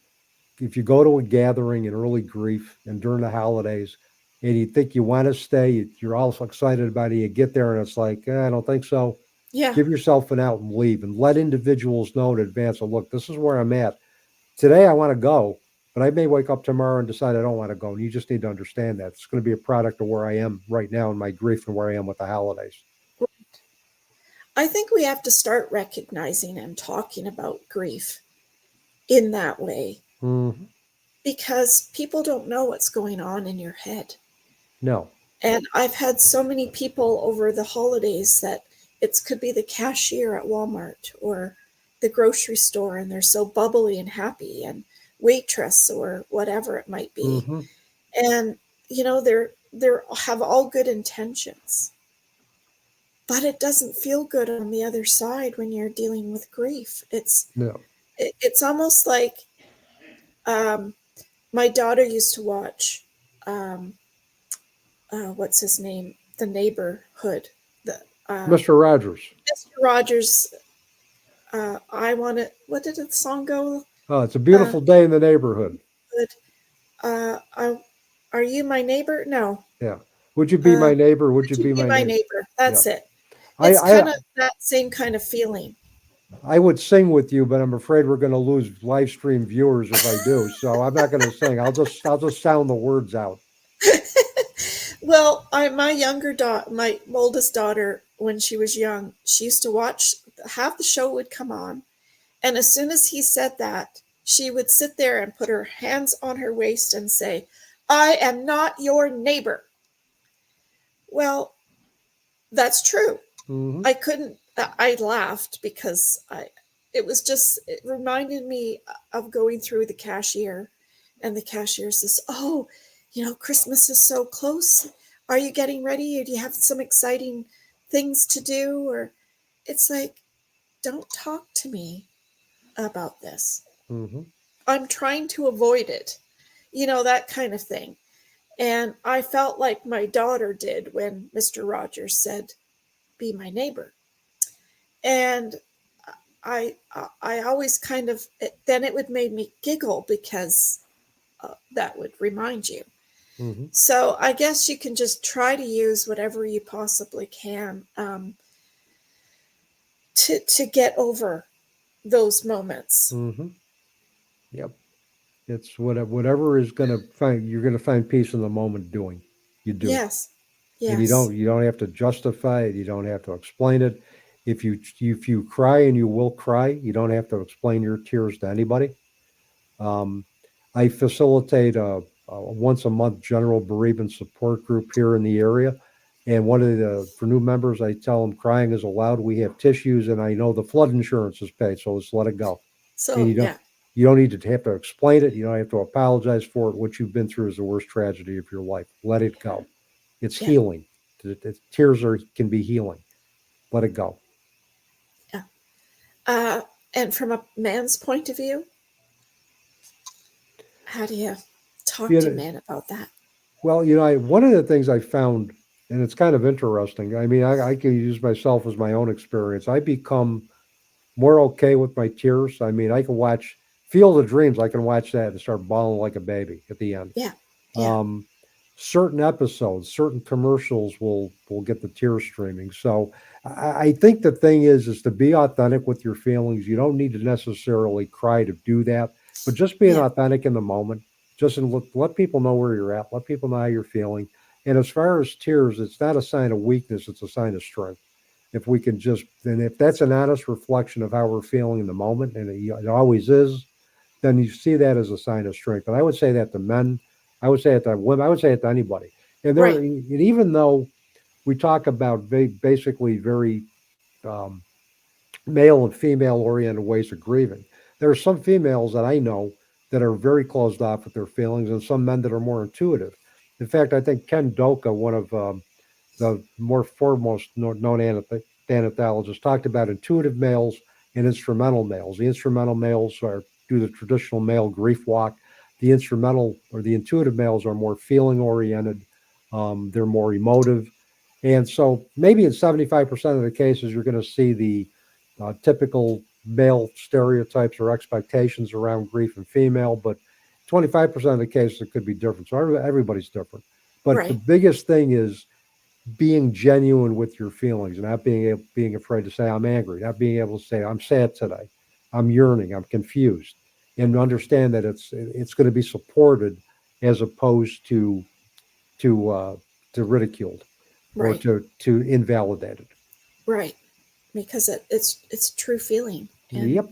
If you go to a gathering in early grief and during the holidays and you think you want to stay, you're all so excited about it, you get there and it's like, I don't think so. Yeah. Give yourself an out and leave and let individuals know in advance. Of, look, this is where I'm at. Today I want to go, but I may wake up tomorrow and decide I don't want to go. And you just need to understand that. It's going to be a product of where I am right now in my grief and where I am with the holidays. I think we have to start recognizing and talking about grief in that way Hmm. because people don't know what's going on in your head. No. And I've had so many people over the holidays that it could be the cashier at Walmart or the grocery store, and they're so bubbly and happy, and waitress or whatever it might be. Hmm. And they're have all good intentions, but it doesn't feel good on the other side when you're dealing with grief. No. It's almost like um, my daughter used to watch um, what's his name, the neighborhood, the Mr. Rogers. Mr. Rogers. I want to. What did the song go? Oh, it's a Uh, beautiful day in the neighborhood. good. I are you my neighbor? No. Yeah. Would you be Uh, my neighbor? Would you would you be be my my neighbor? neighbor? Yeah. That's it. I, It's kind I of that same kind of feeling. I would sing with you, but I'm afraid we're going to lose live stream viewers if I do. So I'm not going to sing. I'll just sound the words out. Well, my younger daughter, my oldest daughter, when she was young, she used to watch. Half the show would come on, and as soon as he said that, she would sit there and put her hands on her waist and say, "I am not your neighbor." Well, that's true. Hmm. I couldn't. I laughed because it was just. It reminded me of going through the cashier, and the cashier says, "Oh, Christmas is so close. Are you getting ready? Or do you have some exciting things to do?" Or it's like, don't talk to me about this. Hmm. I'm trying to avoid it, that kind of thing. And I felt like my daughter did when Mr. Rogers said, "Be my neighbor." And I always kind of, then it would make me giggle because that would remind you. Mm-hmm. So I guess you can just try to use whatever you possibly can to get over those moments. Mm-hmm. Yep. It's whatever is going to find, you're going to find peace in the moment doing. You do. Yes. And Yes. you don't have to justify it. You don't have to explain it. If you cry, and you will cry, you don't have to explain your tears to anybody. Um, I facilitate a once a month general bereavement support group here in the area. And for new members, I tell them crying is allowed. We have tissues, and I know the flood insurance is paid, so let's let it go. And So, yeah. you don't need to have to explain it. You don't have to apologize for it. What you've been through is the worst tragedy of your life. Let it go. It's Yeah. healing. Tears can be healing. Let it go. Yeah. And from a man's point of view, how do you talk You to know, men about that? well, one of the things I found, and it's kind of interesting. I mean, I can use myself as my own experience. I become more okay with my tears. I mean, I can watch Field of Dreams. I can watch that and start bawling like a baby at the end. Yeah. Yeah. Um, certain episodes, certain commercials will get the tears streaming. So I think the thing is to be authentic with your feelings. You don't need to necessarily cry to do that, but just being Yeah. authentic in the moment. Just let people know where you're at. Let people know how you're feeling. And as far as tears, it's not a sign of weakness. It's a sign of strength. If we can then if that's an honest reflection of how we're feeling in the moment, and it always is, then you see that as a sign of strength. And I would say that to men, I would say it to women, I would say it to anybody. Right. And even though we talk about basically very um, male and female oriented ways of grieving, there are some females that I know that are very closed off with their feelings, and some men that are more intuitive. In fact, I think Ken Doka, one of the more foremost known thanatologists, talked about intuitive males and instrumental males. The instrumental males do the traditional male grief walk. The instrumental or the intuitive males are more feeling oriented. They're more emotive. And so maybe in 75% of the cases, you're going to see the typical male stereotypes or expectations around grief and female, but 25% of the cases it could be different. So everybody's different. But the Right. biggest thing is being genuine with your feelings, and not being afraid to say I'm angry, not being able to say I'm sad today, I'm yearning, I'm confused, and understand that it's going to be supported as opposed to uh, to ridiculed or Right. to invalidated. Right. Because it's true feeling. And Yep.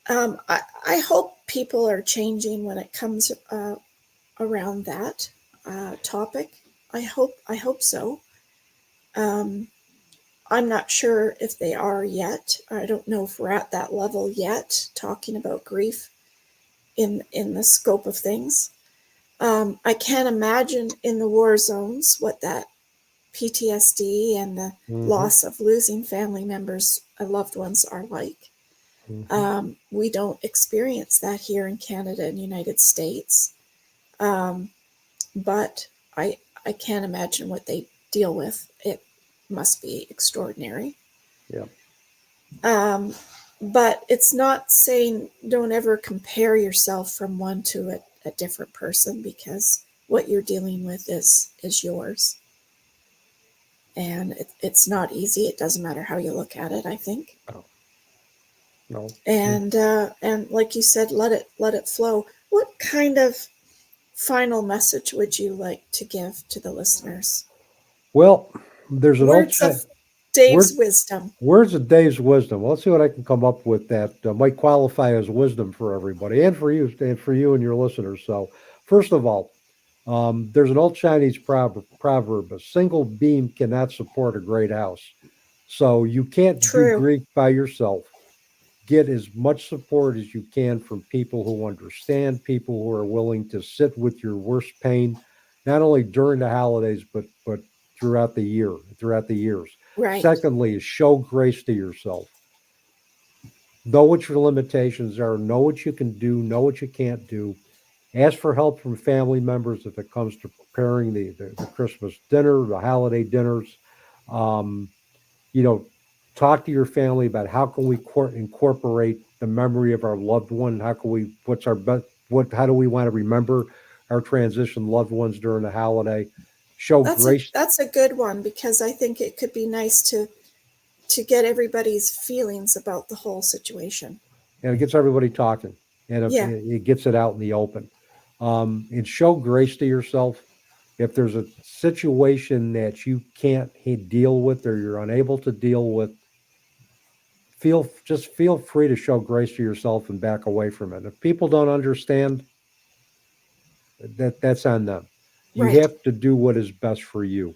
I hope people are changing when it comes around that topic. I hope so. Um, I'm not sure if they are yet. I don't know if we're at that level yet, talking about grief in the scope of things. I can't imagine in the war zones what that PTSD and the Mm-hmm. loss of losing family members, loved ones are like. Mm-hmm. We don't experience that here in Canada and United States, um, but I can't imagine what they deal with. It must be extraordinary. Yep. Um, but it's not saying don't ever compare yourself from one to a different person, because what you're dealing with is yours, and it's not easy. It doesn't matter how you look at it, I think. Oh, no. And like you said, let it flow. What kind of final message would you like to give to the listeners? Well, there's an old Words of Dave's word. wisdom. Words of Dave's wisdom. Well, let's see what I can come up with that might qualify as wisdom for everybody and for you and your listeners. So, first of all, there's an old Chinese proverb: a single beam cannot support a great house. So you can't do True. grief by yourself. Get as much support as you can from people who understand, people who are willing to sit with your worst pain, not only during the holidays, but throughout the years. Right. Secondly, is show grace to yourself. Know what your limitations are. Know what you can do. Know what you can't do. Ask for help from family members if it comes to preparing the Christmas dinner, the holiday dinners. Um, you know, talk to your family about how can we incorporate the memory of our loved one. How can we? What's our best? How do we want to remember our transition loved ones during the holiday? Show grace. That's a good one, because I think it could be nice to get everybody's feelings about the whole situation. And it gets everybody talking, and Yeah, it gets it out in the open. And show grace to yourself. If there's a situation that you can't deal with or you're unable to deal with, feel free to show grace to yourself and back away from it. If people don't understand, that's on them. You right. have to do what is best for you.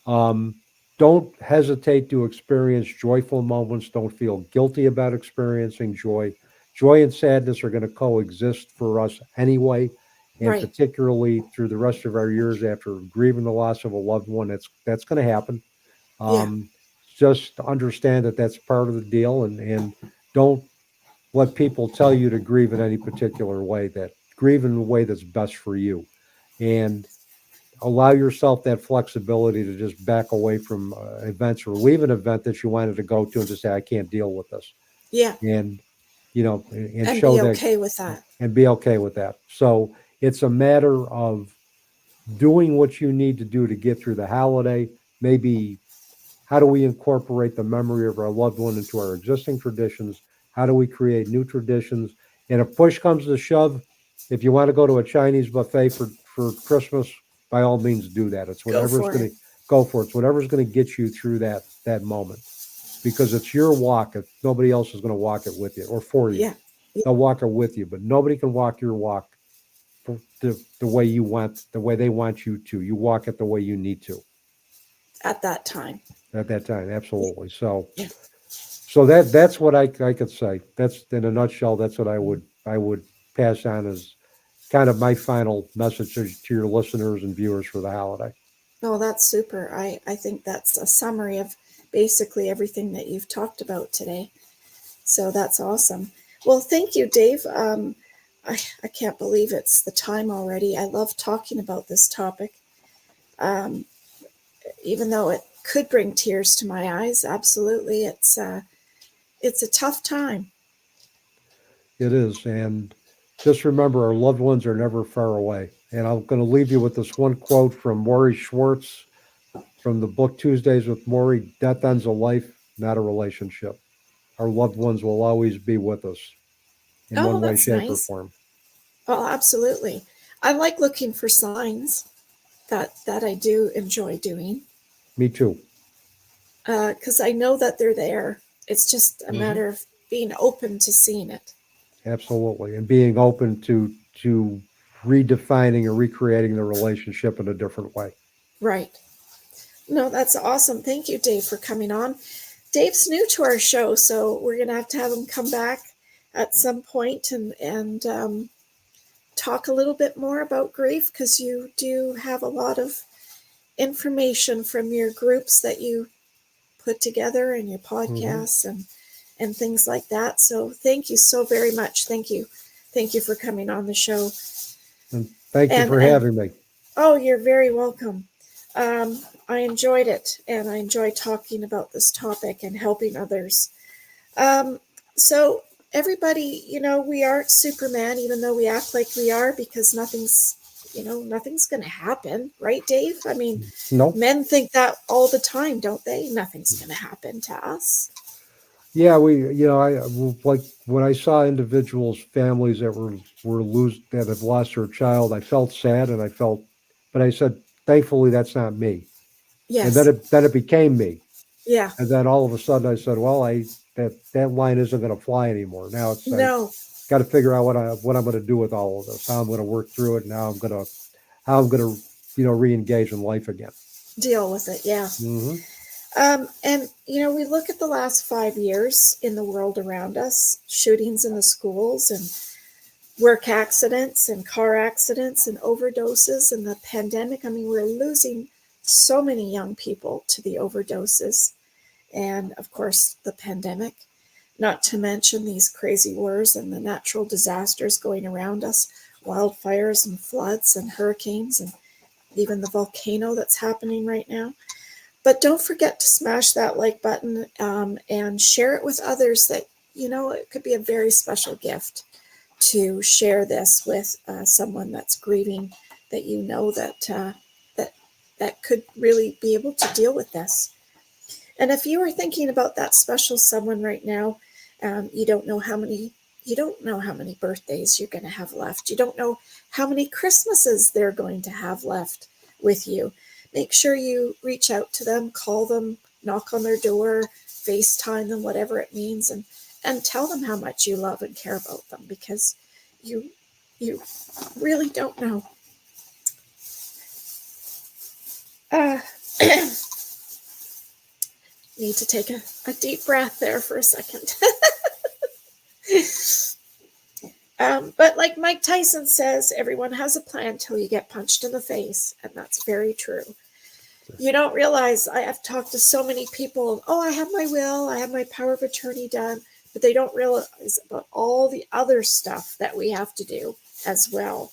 Um, don't hesitate to experience joyful moments. Don't feel guilty about experiencing joy. Joy and sadness are going to coexist for us anyway, and Right. particularly through the rest of our years after grieving the loss of a loved one. That's going to happen. Yeah. Um, just understand that that's part of the deal, and don't let people tell you to grieve in any particular way. That grieve in the way that's best for you, and allow yourself that flexibility to just back away from events or leave an event that you wanted to go to and just say, I can't deal with this. Yeah. And, and And show be that okay with that. and be okay with that. So it's a matter of doing what you need to do to get through the holiday. Maybe how do we incorporate the memory of our loved one into our existing traditions? How do we create new traditions? And if push comes to shove, if you want to go to a Chinese buffet for Christmas, by all means do that. It's Go whatever's for going it. to go for it. It's whatever's going to get you through that moment, because it's your walk. If nobody else is going to walk it with you or for you, Yeah. Yeah. they'll walk it with you, but nobody can walk your walk for the way you want, the way they want you to. You walk it the way you need to At that time. at that time. Yeah. Absolutely. So Yeah. that's what I could say. That's in a nutshell. That's what I would pass on as kind of my final message to your listeners and viewers for the holiday. No, that's super. I think that's a summary of basically everything that you've talked about today. So that's awesome. Well, thank you, Dave. I can't believe it's the time already. I love talking about this topic, um, even though it could bring tears to my eyes. Absolutely, it's a tough time. It is, and just remember, our loved ones are never far away. And I'm going to leave you with this one quote from Maury Schwartz from the book Tuesdays with Maury: "Death ends a life, not a relationship. Our loved ones will always be with us in Oh, one way, that's shape, or nice. form." Oh, absolutely. I like looking for signs that I do enjoy doing, Me too. because I know that they're there. It's just a Hmm. matter of being open to seeing it. Absolutely, and being open to redefining or recreating the relationship in a different way. Right. No, that's awesome. Thank you, Dave, for coming on. Dave's new to our show, so we're gonna have him come back at some point and talk a little bit more about grief, because you do have a lot of information from your groups that you put together and your Hmm. podcasts and things like that. So thank you so very much. Thank you for coming on the show. And thank you for And having me. oh, you're very welcome. I enjoyed it, and I enjoy talking about this topic and helping others. Um, so everybody, we aren't Superman, even though we act like we are, because nothing's going to happen, right, Dave? I mean, No. men think that all the time, don't they? Nothing's going to happen to us. Yeah, I like when I saw individuals, families that that have lost their child, I felt sad and but I said, thankfully, that's not me. And then Yes. it became me. Yeah. And then all of a sudden I said, well, that line isn't going to fly anymore. Now I No. got to figure out what I'm going to do with all of this, how I'm going to work through it, and how I'm going to, re-engage in life again. Deal with it. Yeah. Hmm. And we look at the last 5 years in the world around us: shootings in the schools, and work accidents, and car accidents, and overdoses, and the pandemic. I mean, we're losing so many young people to the overdoses, and of course, the pandemic. not to mention these crazy wars and the natural disasters going around us, wildfires and floods and hurricanes and even the volcano that's happening right now. But don't forget to smash that like button and share it with others that, it could be a very special gift to share this with someone that's grieving that that could really be able to deal with this. And if you are thinking about that special someone right now, you don't know how many birthdays you're going to have left. You don't know how many Christmases they're going to have left with you. Make sure you reach out to them, call them, knock on their door, FaceTime them, whatever it means, and tell them how much you love and care about them, because you really don't know. Need to take a deep breath there for a second. But like Mike Tyson says, everyone has a plan till you get punched in the face. And that's very true. You don't realize, I have talked to so many people, I have my will, I have my power of attorney done, but they don't realize about all the other stuff that we have to do as well.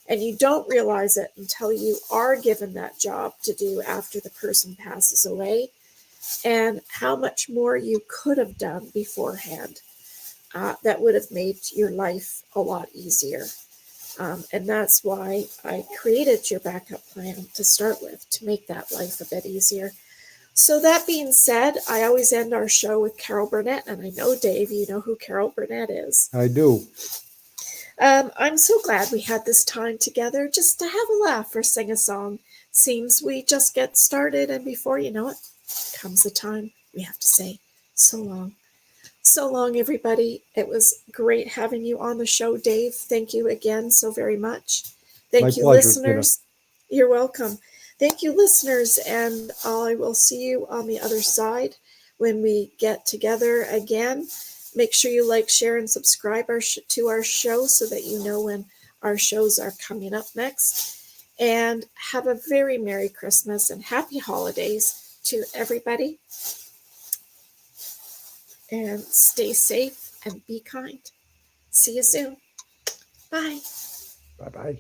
And you don't realize it until you are given that job to do after the person passes away, and how much more you could have done beforehand that would have made your life a lot easier. And that's why I created your backup plan to start with, to make that life a bit easier. So that being said, I always end our show with Carol Burnett, and I know, Dave, you know who Carol Burnett is. I do. I'm so glad we had this time together just to have a laugh or sing a song. Seems we just get started, and before you know it, comes the time we have to say so long. So long, everybody. It was great having you on the show, Dave. Thank you again so very much. Thank you, pleasure, listeners. Tina. You're welcome. Thank you, listeners, and I will see you on the other side when we get together again. Make sure you like, share, and subscribe to our show so that you know when our shows are coming up next. And have a very Merry Christmas and Happy Holidays to everybody. And stay safe and be kind. See you soon. Bye. Bye-bye.